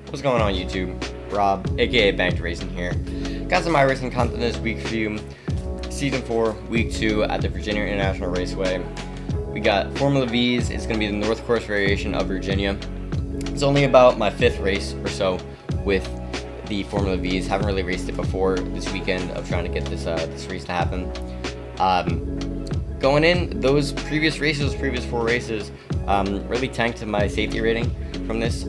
What's going on YouTube? Rob, aka Banked Racing here. Got some iRacing content this week for you. Season 4, Week 2 at the Virginia International Raceway. We got Formula V's. It's going to be the North Course variation of Virginia. It's only about my 5th race or so with the Formula V's. Haven't really raced it before this weekend of trying to get this race to happen. Going in, those previous 4 races, really tanked my safety rating from this.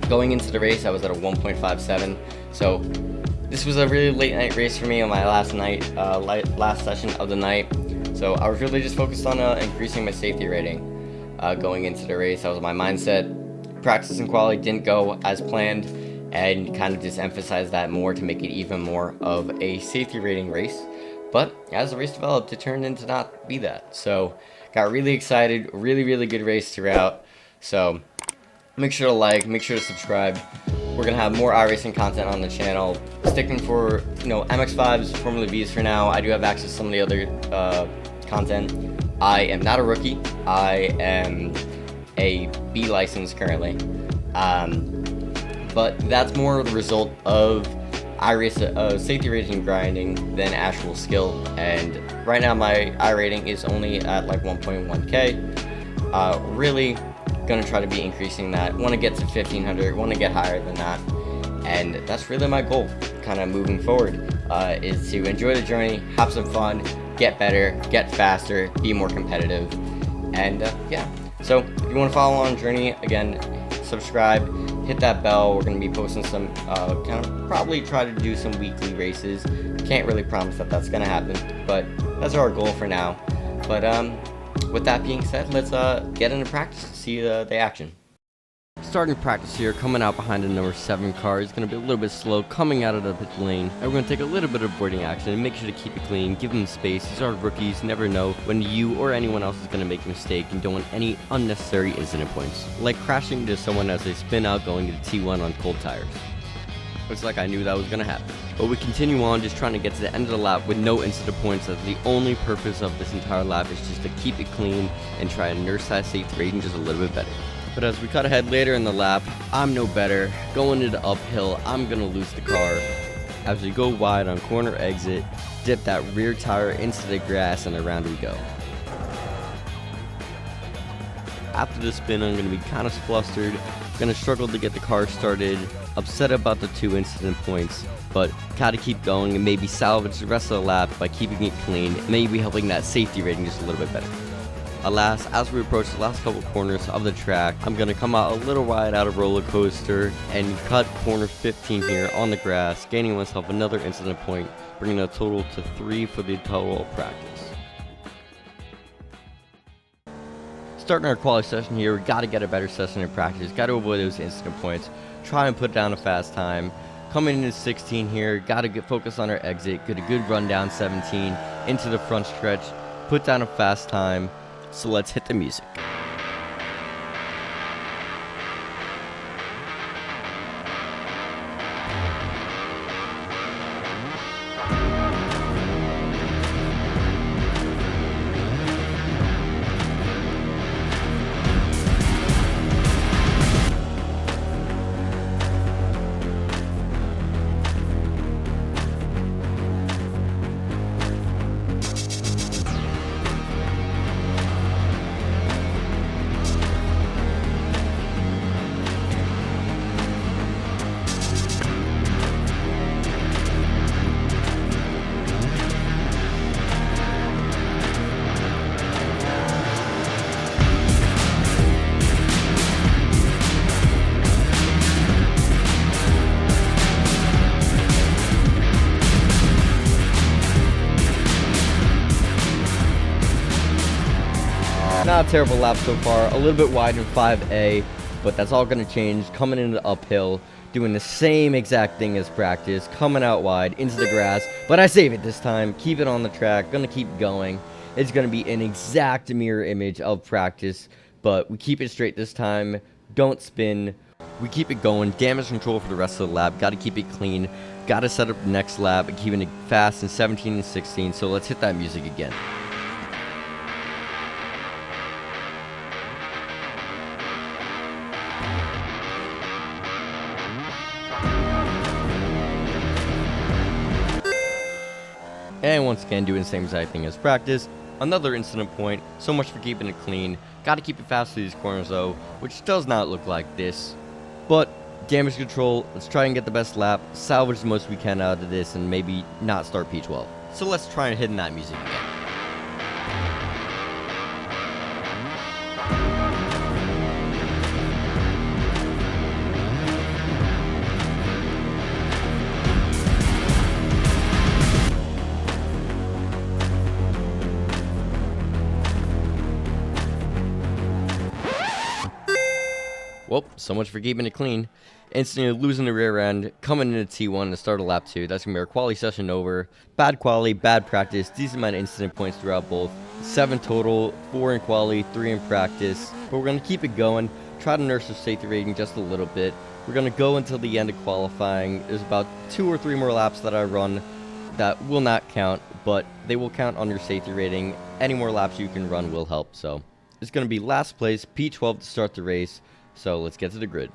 Going into the race, I was at a 1.57, so this was a really late night race for me on my last session of the night. So I was really just focused on increasing my safety rating going into the race. That was my mindset. Practice and quality didn't go as planned, and kind of just emphasized that more to make it even more of a safety rating race. But as the race developed, it turned into not be that. So got really excited, really good race throughout. So make sure to like, make sure to subscribe. We're gonna have more iRacing content on the channel. Sticking for MX5s, Formula V's for now. I do have access to some of the other content. I am not a rookie. I am a B license currently, but that's more the result of safety rating grinding than actual skill. And right now my I rating is only at like 1.1k. Really gonna try to be increasing that. Want to get to 1500, want to get higher than that, and that's really my goal kind of moving forward, is to enjoy the journey, have some fun, get better, get faster, be more competitive. And yeah, so if you want to follow on journey, again, subscribe, hit that bell. We're going to be posting some probably try to do some weekly races. Can't really promise that that's going to happen, but that's our goal for now. But with that being said, let's get into practice and see the action. Starting practice here, coming out behind the number 7 car. He's going to be a little bit slow coming out of the pit lane. And we're going to take a little bit of avoiding action and make sure to keep it clean, give them space. These are rookies, never know when you or anyone else is going to make a mistake, and don't want any unnecessary incident points, like crashing into someone as they spin out going to T1 on cold tires. Looks like I knew that was going to happen. But we continue on, just trying to get to the end of the lap with no incident points. That's the only purpose of this entire lap, is just to keep it clean and try and nurse that safety rating just a little bit better. But as we cut ahead later in the lap, I'm no better. Going into uphill, I'm going to lose the car. As we go wide on corner exit, dip that rear tire into the grass, and around we go. After the spin, I'm going to be kind of flustered. Going to struggle to get the car started. Upset about the 2 incident points, but gotta keep going and maybe salvage the rest of the lap by keeping it clean, maybe helping that safety rating just a little bit better. Alas, as we approach the last couple corners of the track, I'm going to come out a little wide out of roller coaster and cut corner 15 here on the grass, gaining myself another incident point, bringing a total to 3 for the total practice. Starting our quality session here, we got to get a better session in practice, got to avoid those incident points, try and put down a fast time. Coming into 16 here, got to focus on our exit, get a good run down 17 into the front stretch, put down a fast time. So let's hit the music. Not a terrible lap so far, a little bit wide in 5A, but that's all going to change. Coming into the uphill, doing the same exact thing as practice, coming out wide into the grass, but I save it this time, keep it on the track, going to keep going. It's going to be an exact mirror image of practice, but we keep it straight this time, don't spin, we keep it going, damage control for the rest of the lap, got to keep it clean, got to set up the next lap, keeping it fast in 17 and 16, so let's hit that music again. And once again, doing the same exact thing as practice. Another incident point, so much for keeping it clean. Gotta keep it fast through these corners though, which does not look like this. But damage control, let's try and get the best lap, salvage the most we can out of this, and maybe not start P12. So let's try and hit in that music again. Well, so much for keeping it clean. Instantly losing the rear end, coming into T1 to start a lap 2. That's going to be our quali session over. Bad quali, bad practice, decent amount of incident points throughout both. 7 total, 4 in quali, 3 in practice. But we're going to keep it going, try to nurse the safety rating just a little bit. We're going to go until the end of qualifying. There's about 2 or 3 more laps that I run that will not count, but they will count on your safety rating. Any more laps you can run will help. So it's going to be last place, P12 to start the race. So let's get to the grid.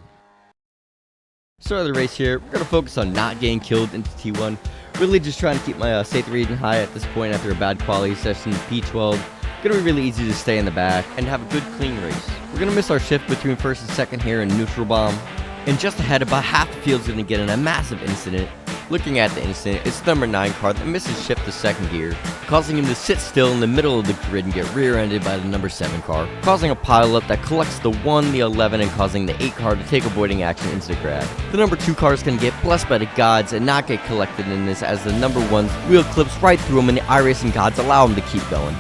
Start of the race here. We're going to focus on not getting killed into T1. Really just trying to keep my safety rating high at this point after a bad quality session. P12. Going to be really easy to stay in the back and have a good clean race. We're going to miss our shift between first and second here in neutral bomb. And just ahead, about half the field's going to get in a massive incident. Looking at the incident, it's the number 9 car that misses shift to second gear, causing him to sit still in the middle of the grid and get rear-ended by the number 7 car, causing a pileup that collects the 1, the 11, and causing the 8 car to take avoiding action into the grab. The number 2 car is going to get blessed by the gods and not get collected in this, as the number 1's wheel clips right through him and the iRacing gods allow him to keep going.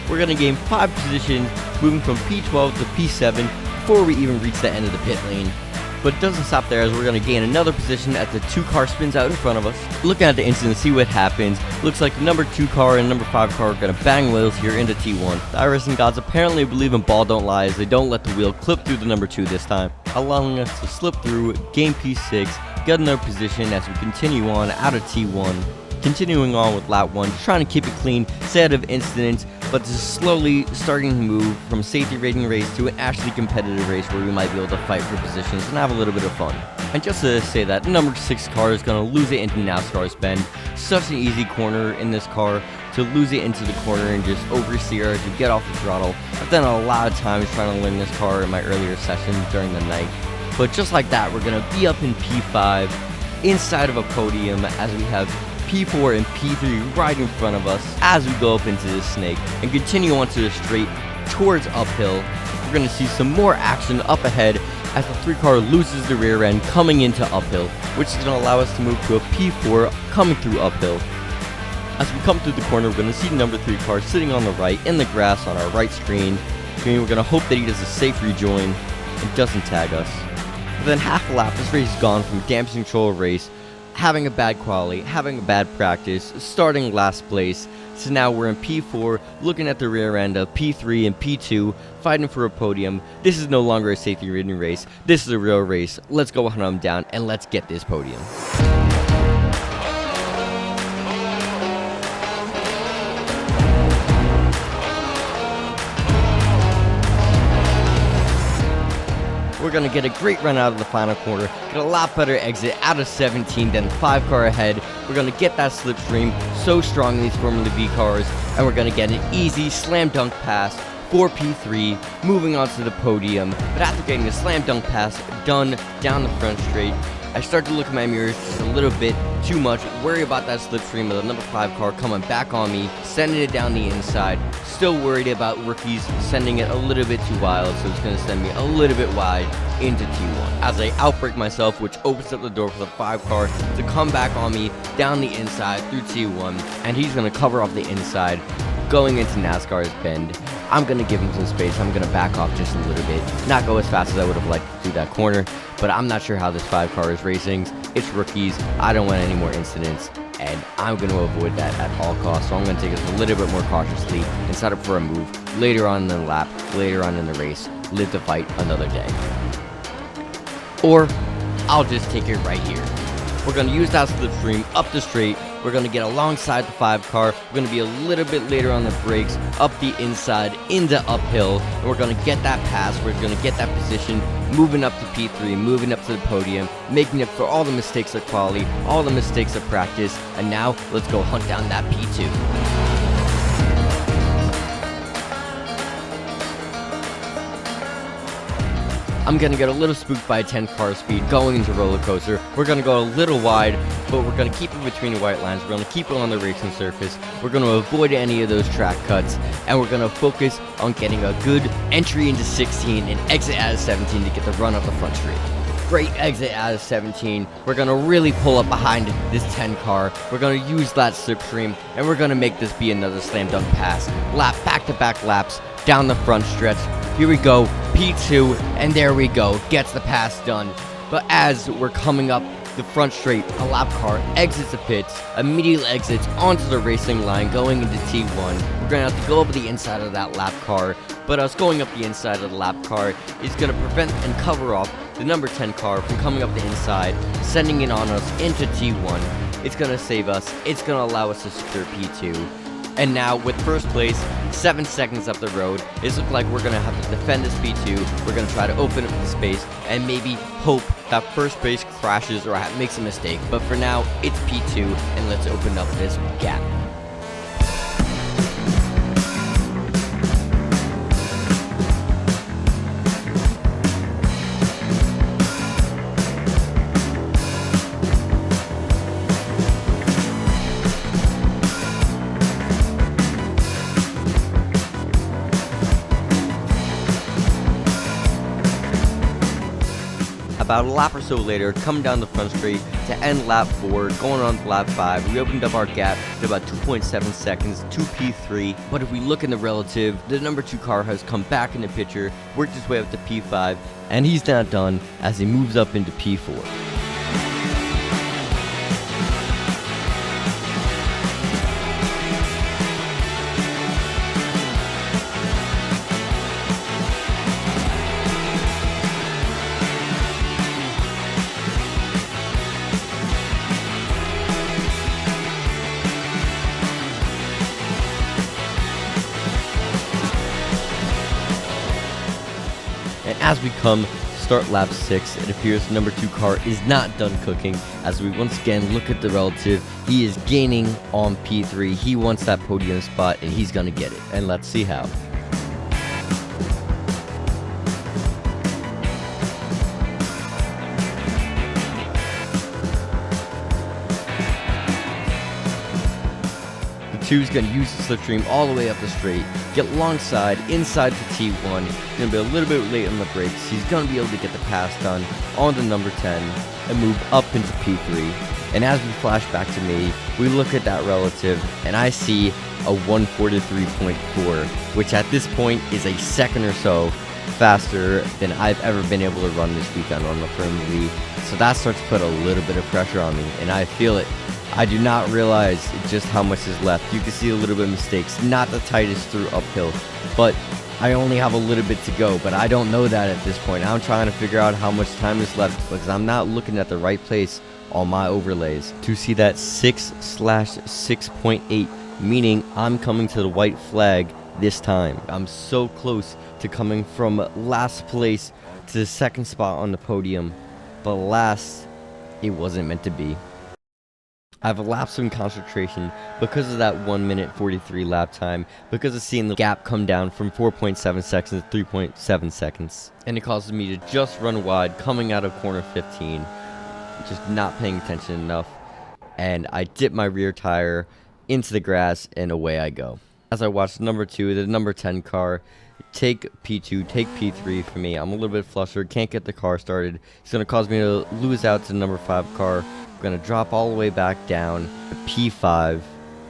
We're going to gain 5 positions, moving from P12 to P7 before we even reach the end of the pit lane. But it doesn't stop there, as we're going to gain another position as the 2 car spins out in front of us. Looking at the incident, see what happens. Looks like the number 2 car and number 5 car are going to bang wheels here into T1. The iRacing gods apparently believe in ball don't lie, as they don't let the wheel clip through the number 2 this time, allowing us to slip through, gain P6, get another position as we continue on out of T1. Continuing on with lap 1, just trying to keep it clean, stay out of incidents, but just slowly starting to move from safety rating race to an actually competitive race where we might be able to fight for positions and have a little bit of fun. And just to say that, the number 6 car is going to lose it into NASCAR's bend. Such an easy corner in this car to lose it into the corner and just oversteer as you get off the throttle. I've done a lot of times trying to learn this car in my earlier sessions during the night. But just like that, we're going to be up in P5 inside of a podium as we have P4 and P3 right in front of us as we go up into the snake and continue onto the straight towards uphill. We're going to see some more action up ahead as the 3 car loses the rear end coming into uphill, which is going to allow us to move to a P4 coming through uphill. As we come through the corner, we're going to see number 3 car sitting on the right in the grass on our right screen. We're going to hope that he does a safe rejoin and doesn't tag us. Within half a lap, this race is gone from damage control race, having a bad quality, having a bad practice, starting last place, so now we're in P4, looking at the rear end of P3 and P2, fighting for a podium. This is no longer a safety rating race, this is a real race. Let's go hunt them down and let's get this podium. We're going to get a great run out of the final corner, get a lot better exit out of 17 than the 5 car ahead. We're going to get that slipstream so strong in these Formula Vee cars, and we're going to get an easy slam dunk pass for P3, moving on to the podium. But after getting the slam dunk pass done down the front straight, I start to look at my mirrors just a little bit too much, worry about that slipstream of the number 5 car coming back on me, sending it down the inside. Still worried about rookies sending it a little bit too wild, so it's going to send me a little bit wide into T1. As I outbrake myself, which opens up the door for the 5 car to come back on me down the inside through T1, and he's going to cover off the inside, going into NASCAR's bend. I'm going to give him some space. I'm going to back off just a little bit, not go as fast as I would have liked through that corner, but I'm not sure how this 5 car is racing. It's rookies. I don't want any more incidents, and I'm going to avoid that at all costs, so I'm going to take it a little bit more cautiously and set up for a move later on in the lap, later on in the race, live to fight another day. Or I'll just take it right here. We're going to use that slipstream up the straight. We're We're going to get alongside the 5 car. We're going to be a little bit later on the brakes, up the inside, into uphill. And we're going to get that pass. We're going to get that position, moving up to P3, moving up to the podium, making up for all the mistakes of quality, all the mistakes of practice. And now, let's go hunt down that P2. I'm going to get a little spooked by a 10 car speed going into roller coaster. We're going to go a little wide, but we're going to keep it between the white lines. We're going to keep it on the racing surface. We're going to avoid any of those track cuts, and we're going to focus on getting a good entry into 16 and exit out of 17 to get the run up the front straight. Great exit out of 17. We're going to really pull up behind this 10 car. We're going to use that slipstream, and we're going to make this be another slam dunk pass. Back-to-back laps down the front stretch. Here we go, P2, and there we go, gets the pass done. But as we're coming up the front straight, a lap car exits the pits, immediately exits onto the racing line, going into T1. We're going to have to go over the inside of that lap car, but us going up the inside of the lap car is going to prevent and cover off the number 10 car from coming up the inside, sending it on us into T1. It's going to save us, it's going to allow us to secure P2. And now, with first place, 7 seconds up the road, it looks like we're going to have to defend this P2. We're going to try to open up the space and maybe hope that first place crashes or makes a mistake. But for now, it's P2, and let's open up this gap. About a lap or so later, come down the front straight to end lap 4, going on to lap 5. We opened up our gap to about 2.7 seconds to P3. But if we look in the relative, the number 2 car has come back in the picture, worked his way up to P5, and he's not done as he moves up into P4. And as we come to start lap 6, it appears the number 2 car is not done cooking. As we once again look at the relative, he is gaining on P3. He wants that podium spot, and he's going to get it. And let's see how. Two's going to use the slipstream all the way up the straight, get alongside, inside the T1. He's going to be a little bit late on the brakes. He's going to be able to get the pass done on the number 10 and move up into P3. And as we flash back to me, we look at that relative, and I see a 143.4, which at this point is a second or so faster than I've ever been able to run this weekend on the Formula Vee. So that starts to put a little bit of pressure on me, and I feel it. I do not realize just how much is left. You can see a little bit of mistakes, not the tightest through uphill, but I only have a little bit to go, but I don't know that at this point. I'm trying to figure out how much time is left because I'm not looking at the right place on my overlays to see that 6/6.8, meaning I'm coming to the white flag this time. I'm so close to coming from last place to the second spot on the podium, but alas, it wasn't meant to be. I've lapsed in concentration because of that 1 minute 43 lap time, because of seeing the gap come down from 4.7 seconds to 3.7 seconds. And it causes me to just run wide coming out of corner 15, just not paying attention enough. And I dip my rear tire into the grass and away I go. As I watch number 2, the number 10 car, take P2, take P3 for me. I'm a little bit flustered, can't get the car started. It's going to cause me to lose out to the number 5 car. I'm going to drop all the way back down to P5.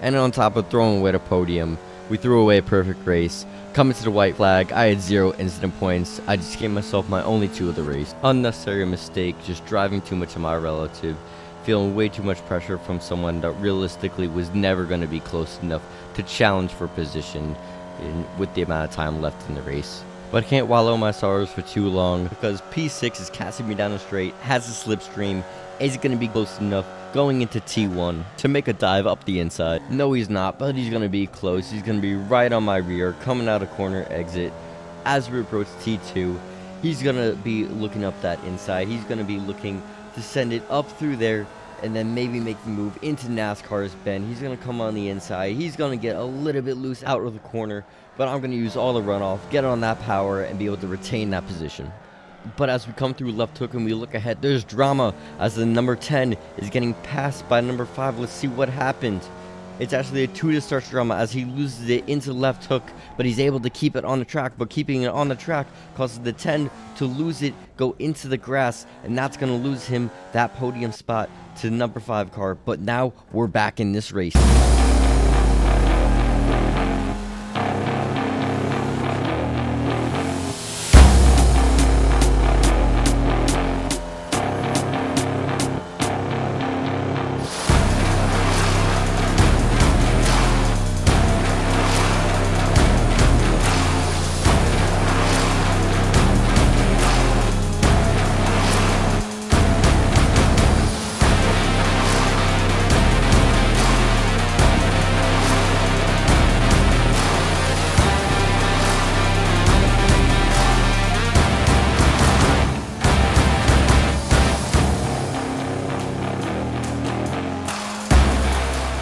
And on top of throwing away the podium, we threw away a perfect race. Coming to the white flag, I had 0 incident points. I just gave myself my only 2 of the race. Unnecessary mistake, just driving too much of my relative. Feeling way too much pressure from someone that realistically was never going to be close enough to challenge for position with the amount of time left in the race. but I can't wallow my sorrows for too long because P6 is casting me down the straight, has a slipstream, is going to be close enough going into T1 to make a dive up the inside. No, he's not, but he's going to be close. He's going to be right on my rear, coming out of corner exit. As we approach T2, he's going to be looking up that inside. He's going to be looking to send it up through there and then maybe make the move into NASCAR's bend. He's going to come on the inside. He's going to get a little bit loose out of the corner, but I'm going to use all the runoff, get on that power, and be able to retain that position. But as we come through left hook and we look ahead, there's drama as the number 10 is getting passed by number 5. Let's see what happened. It's actually a 2 to start drama as he loses it into left hook, but he's able to keep it on the track. But keeping it on the track causes the 10 to lose it, go into the grass, and that's going to lose him that podium spot to the number 5 car. But now we're back in this race.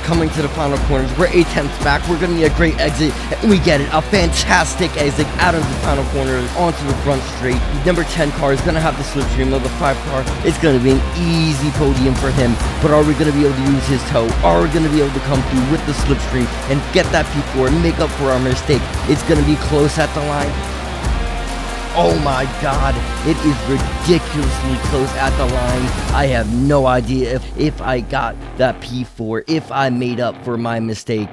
Coming to the final corners, we're 8 tenths back. We're going to need a great exit, and we get it. A fantastic exit out of the final corners onto the front straight. Number 10 car is going to have the slipstream of the 5 car. It's going to be an easy podium for him, but are we going to be able to use his toe? Are we going to be able to come through with the slipstream and get that P4 and make up for our mistake? It's going to be close at the line. Oh my god, it is ridiculously close at the line. I have no idea if I got that P4, if I made up for my mistake.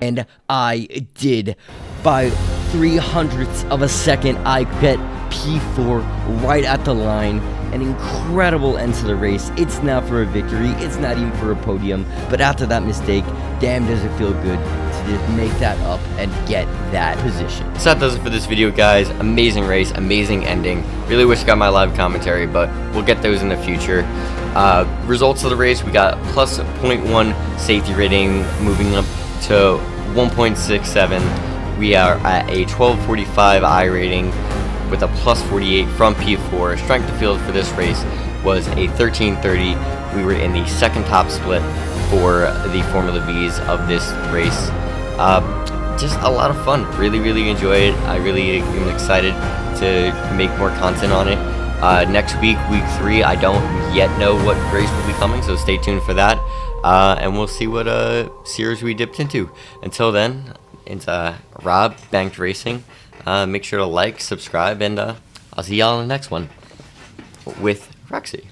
And I did. By 0.03 of a second, I get P4 right at the line. An incredible end to the race. It's not for a victory, it's not even for a podium, but after that mistake, damn does it feel good to just make that up and get that position. So that does it for this video, guys. Amazing race, amazing ending. Really wish I got my live commentary, but we'll get those in the future. Results of the race, we got plus 0.1 safety rating, moving up to 1.67. We are at a 1245 I rating with a plus 48 from P4. Strength of field for this race was a 1330. We were in the second top split for the Formula V's of this race. Just a lot of fun. Really enjoy it. I really am excited to make more content on it. Next week, week 3, I don't yet know what race will be coming, so stay tuned for that. And we'll see what series we dipped into. Until then, it's Rob, Banked Racing. Make sure to like, subscribe, and I'll see y'all in the next one with Roxy.